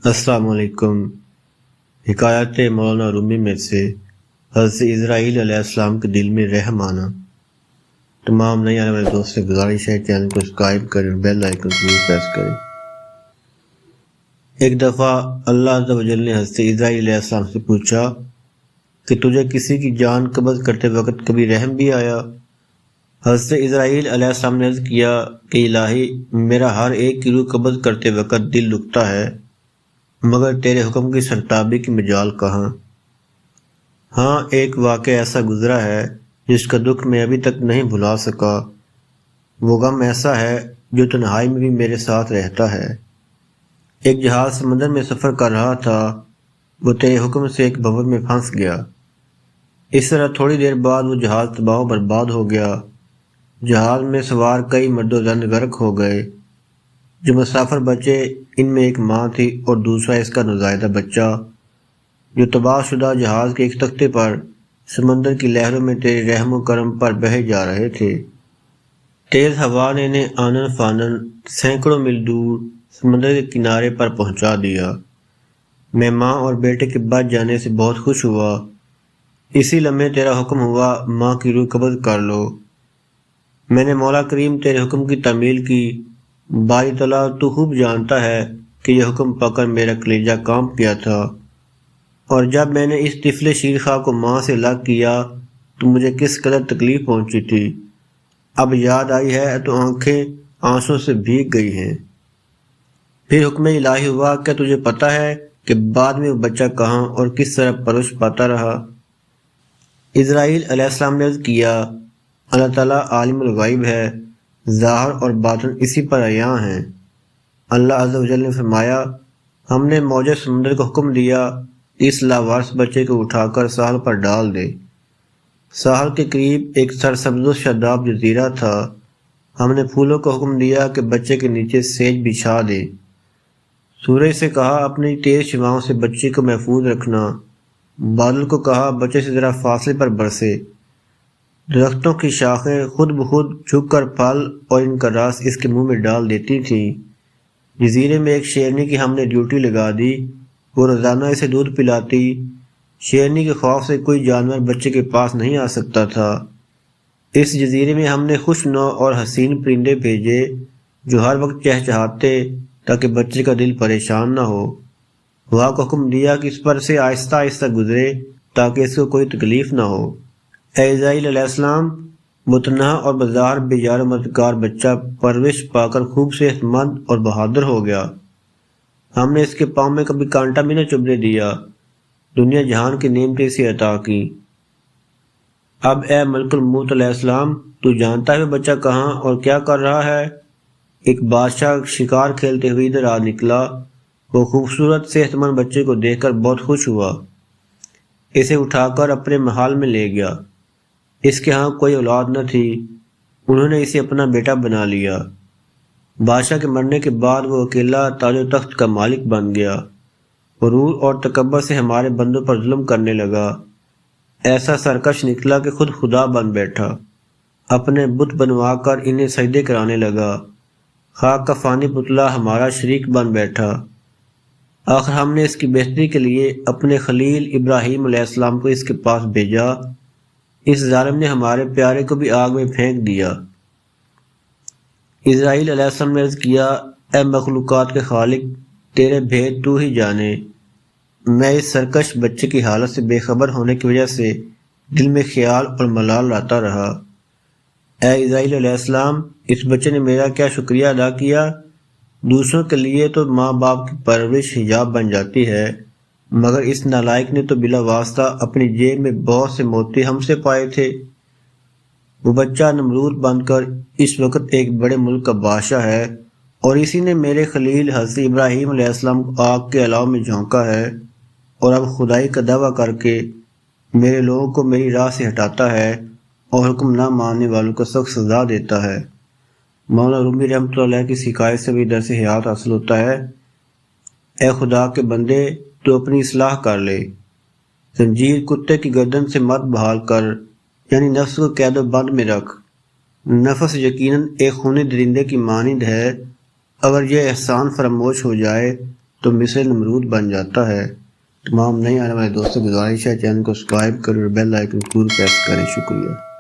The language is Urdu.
السلام علیکم۔ حکایت مولانا رومی میں سے حضرت اسرائیل علیہ السلام کے دل میں رحم آنا۔ تمام نئے آنے والے دوست سے گزارش ہے چینل کو سبسکرائب کریں اور بیل آئیکن کو ضرور پریس کریں۔ ایک دفعہ اللہ عز و جل نے حضرت اسرائیل علیہ السلام سے پوچھا کہ تجھے کسی کی جان قبض کرتے وقت کبھی رحم بھی آیا؟ حضرت اسرائیل علیہ السلام نے عرض کیا کہ الہی، میرا ہر ایک کی روح قبض کرتے وقت دل دکھتا ہے، مگر تیرے حکم کی سرتابی کی مجال کہاں؟ ہاں، ایک واقعہ ایسا گزرا ہے جس کا دکھ میں ابھی تک نہیں بھلا سکا۔ وہ غم ایسا ہے جو تنہائی میں بھی میرے ساتھ رہتا ہے۔ ایک جہاز سمندر میں سفر کر رہا تھا، وہ تیرے حکم سے ایک بھنور میں پھنس گیا۔ اس طرح تھوڑی دیر بعد وہ جہاز تباہ و برباد ہو گیا۔ جہاز میں سوار کئی مرد و زن غرق ہو گئے۔ جو مسافر بچے، ان میں ایک ماں تھی اور دوسرا اس کا نوزائیدہ بچہ، جو تباہ شدہ جہاز کے ایک تختے پر سمندر کی لہروں میں تیرے رحم و کرم پر بہے جا رہے تھے۔ تیز ہوا نے انہیں آنن فانن سینکڑوں میل دور سمندر کے کنارے پر پہنچا دیا۔ میں ماں اور بیٹے کے بچ جانے سے بہت خوش ہوا۔ اسی لمحے تیرا حکم ہوا، ماں کی روح قبض کر لو۔ میں نے مولا کریم تیرے حکم کی تعمیل کی۔ باری تعالیٰ، تو خوب جانتا ہے کہ یہ حکم پا کر میرا کلیجہ کانپ گیا تھا، اور جب میں نے اس طفل شیرخواہ کو ماں سے الگ کیا تو مجھے کس قدر تکلیف پہنچی تھی۔ اب یاد آئی ہے تو آنکھیں آنسوں سے بھیگ گئی ہیں۔ پھر حکم الہی ہوا، کیا تجھے پتہ ہے کہ بعد میں وہ بچہ کہاں اور کس طرح پرورش پاتا رہا؟ اسرائیل علیہ السلام نے عرض کیا، اللہ تعالیٰ عالم الغیب ہے، ظاہر اور باطن اسی پر عیاں ہیں۔ اللہ عز و جل نے فرمایا، ہم نے موج سمندر کو حکم دیا، اس لاوارث بچے کو اٹھا کر ساحل پر ڈال دے۔ ساحل کے قریب ایک سرسبز و شاداب جزیرہ تھا۔ ہم نے پھولوں کو حکم دیا کہ بچے کے نیچے سیج بچھا دے۔ سورج سے کہا، اپنی تیز شعاؤں سے بچے کو محفوظ رکھنا۔ بادل کو کہا، بچے سے ذرا فاصلے پر برسے۔ درختوں کی شاخیں خود بخود جھک کر پھل اور ان کا رس اس کے منہ میں ڈال دیتی تھیں۔ جزیرے میں ایک شیرنی کی ہم نے ڈیوٹی لگا دی، وہ روزانہ اسے دودھ پلاتی۔ شیرنی کے خوف سے کوئی جانور بچے کے پاس نہیں آ سکتا تھا۔ اس جزیرے میں ہم نے خوش نو اور حسین پرندے بھیجے جو ہر وقت چہچہاتے تاکہ بچے کا دل پریشان نہ ہو۔ ہوا کو حکم دیا کہ اس پر سے آہستہ آہستہ گزرے تاکہ اس کو کوئی تکلیف نہ ہو۔ اے اسرائیل علیہ السلام، متنہا اور بظاہر بے یار و مددگار بچہ پرورش پا کر خوب صحت مند اور بہادر ہو گیا۔ ہم نے اس کے پاؤں میں کبھی کانٹا بھی نہ چبھنے دیا، دنیا جہان کی نعمتیں اسے عطا کی۔ اب اے ملک الموت علیہ السلام، تو جانتا ہے وہ بچہ کہاں اور کیا کر رہا ہے؟ ایک بادشاہ شکار کھیلتے ہوئے ادھر آ نکلا۔ وہ خوبصورت صحت مند بچے کو دیکھ کر بہت خوش ہوا۔ اسے اٹھا کر اپنے محل میں لے گیا۔ اس کے ہاں کوئی اولاد نہ تھی، انہوں نے اسے اپنا بیٹا بنا لیا۔ بادشاہ کے مرنے کے بعد وہ اکیلا تاج و تخت کا مالک بن گیا۔ غرور اور تکبر سے ہمارے بندوں پر ظلم کرنے لگا، ایسا سرکش نکلا کہ خود خدا بن بیٹھا۔ اپنے بت بنوا کر انہیں سجدے کرانے لگا۔ خاک کا فانی پتلا ہمارا شریک بن بیٹھا۔ آخر ہم نے اس کی بہتری کے لیے اپنے خلیل ابراہیم علیہ السلام کو اس کے پاس بھیجا۔ اس ظالم نے ہمارے پیارے کو بھی آگ میں پھینک دیا۔ اسرائیل علیہ السلام نے عرض کیا، اے مخلوقات کے خالق، تیرے بھید تو ہی جانے۔ میں اس سرکش بچے کی حالت سے بے خبر ہونے کی وجہ سے دل میں خیال اور ملال لاتا رہا۔ اے اسرائیل علیہ السلام، اس بچے نے میرا کیا شکریہ ادا کیا؟ دوسروں کے لیے تو ماں باپ کی پرورش حجاب بن جاتی ہے، مگر اس نالائق نے تو بلا واسطہ اپنی جیب میں بہت سے موتی ہم سے پائے تھے۔ وہ بچہ نمرود بن کر اس وقت ایک بڑے ملک کا بادشاہ ہے، اور اسی نے میرے خلیل حضرت ابراہیم علیہ السلام کو آگ کے الاؤ میں جھونکا ہے، اور اب خدائی کا دعویٰ کر کے میرے لوگوں کو میری راہ سے ہٹاتا ہے اور حکم نہ ماننے والوں کو سخت سزا دیتا ہے۔ مولانا رومی رحمۃ اللہ علیہ کی شکایت سے بھی درس حیات حاصل ہوتا ہے۔ اے خدا کے بندے، تو اپنی اصلاح کر لے۔ زنجیر کتے کی گردن سے مت بحال کر، یعنی نفس کو قید و بند میں رکھ۔ نفس یقیناً ایک خونی درندے کی مانند ہے، اگر یہ احسان فراموش ہو جائے تو مصر نمرود بن جاتا ہے۔ تمام نئے آنے والے دوستوں کو گزارش ہے چینل کو سبسکرائب کریں اور بیل آئکن ضرور پریس کریں۔ شکریہ۔